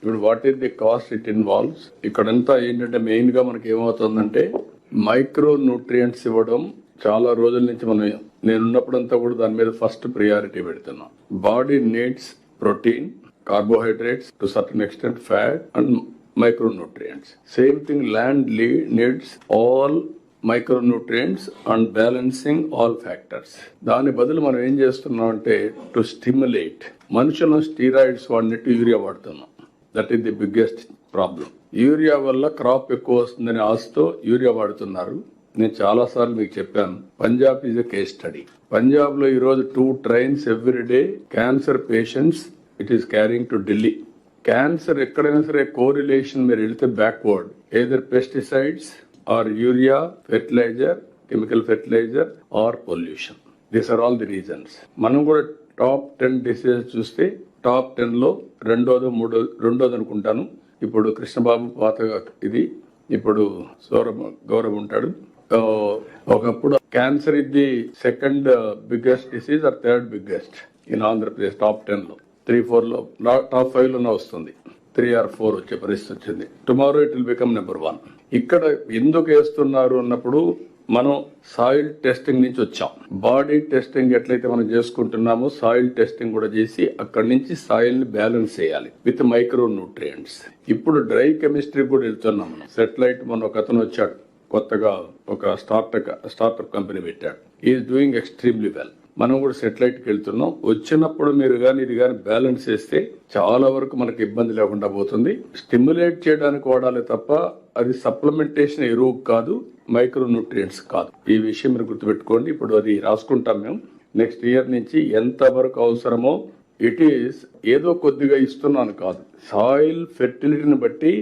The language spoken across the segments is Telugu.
ఇప్పుడు what is the cost it involves? ఇక్కడంతా ఏంటంటే మెయిన్ గా మనకి ఏమవుతుందంటే మైక్రో న్యూట్రియంట్స్ ఇవ్వడం చాలా రోజుల నుంచి నేనున్నప్పుడంతా కూడా దాని మీద ఫస్ట్ ప్రియారిటీ పెడుతున్నాం. Body needs protein, carbohydrates, to certain extent fat and micronutrients. Same thing land needs all micronutrients and balancing all factors. దాని బదులు మనం ఏం చేస్తున్నాం అంటే టు స్టిమ్యులేట్. మనుషులను స్టీరాయిడ్స్ వాడినట్టు యూరియా వాడుతున్నాం. That is the biggest problem. Urea వల్ల క్రాప్ ఎక్కువ వస్తుందని ఆశతో యూరియా వాడుతున్నారు. నేను చాలా సార్లు మీకు చెప్పాను, Punjab is a case study. Punjab లో ఈ రోజు 2 trains every day cancer patients it is carrying to Delhi. Cancer ఎక్కడైనా సరే కోరిలేషన్ మీరు వెళితే backward, either pesticides or urea, fertiliser, chemical fertiliser or pollution. These are all the reasons. మనం కూడా టాప్ 10 డిసీజెస్ చూస్తే టాప్ 10 లో రెండోది అనుకుంటాను. ఇప్పుడు కృష్ణబాబు పాత ఇది, ఇప్పుడు గౌరవ్ ఉంటాడు. ఒకప్పుడు క్యాన్సర్ ఇది the second biggest disease or third biggest in Andhra Pradesh. Top 10 లో 3-4 లో, టాప్ 5 లోనే వస్తుంది. 3 or 4 వచ్చే పరిస్థితి వచ్చింది. Tomorrow it will become number 1. ఇక్కడ ఎందుకు వేస్తున్నారు అన్నప్పుడు మనం సాయిల్ టెస్టింగ్ నుంచి వచ్చాం. బాడీ టెస్టింగ్ ఎట్లయితే మనం చేసుకుంటున్నామో సాయిల్ టెస్టింగ్ కూడా చేసి అక్కడి నుంచి సాయిల్ ని బ్యాలెన్స్ చేయాలి విత్ మైక్రో న్యూట్రియంట్స్. ఇప్పుడు డ్రై కెమిస్ట్రీ కూడా వెళ్తున్నాం మనం. సెటిలైట్ మన ఒక అతను వచ్చాడు, కొత్తగా ఒక స్టార్టప్ కంపెనీ పెట్టాడు. Is doing extremely well. మనం కూడా సెటిలైట్కి వెళ్తున్నాం. వచ్చినప్పుడు మీరు కానీ ఇది కానీ బ్యాలెన్స్ చేస్తే చాలా వరకు మనకి ఇబ్బంది లేకుండా పోతుంది. స్టిమ్యులేట్ చేయడానికి వాడాలి తప్ప అది సప్లిమెంటేషన్ ఎరువు కాదు, మైక్రో న్యూట్రియంట్స్ కాదు. ఈ విషయం మీరు గుర్తుపెట్టుకోండి. ఇప్పుడు అది రాసుకుంటాం మేము. నెక్స్ట్ ఇయర్ నుంచి ఎంత వరకు అవసరమో ఇట్ ఈస్ ఏదో కొద్దిగా ఇస్తున్నాను కాదు, సాయిల్ ఫెర్టిలిటీని బట్టి,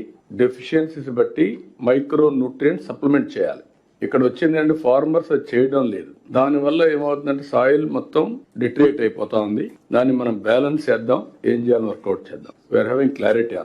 డెఫిషియన్సీస్ బట్టి మైక్రో న్యూట్రియంట్స్ సప్లిమెంట్ చేయాలి. ఇక్కడ వచ్చిందంటే ఫార్మర్స్ అది చేయడం లేదు. దానివల్ల ఏమవుతుందంటే సాయిల్ మొత్తం డిట్రేట్ అయిపోతా ఉంది. దాన్ని మనం బ్యాలెన్స్ చేద్దాం, ఏం చేయాలని వర్కౌట్ చేద్దాం. We're having clarity.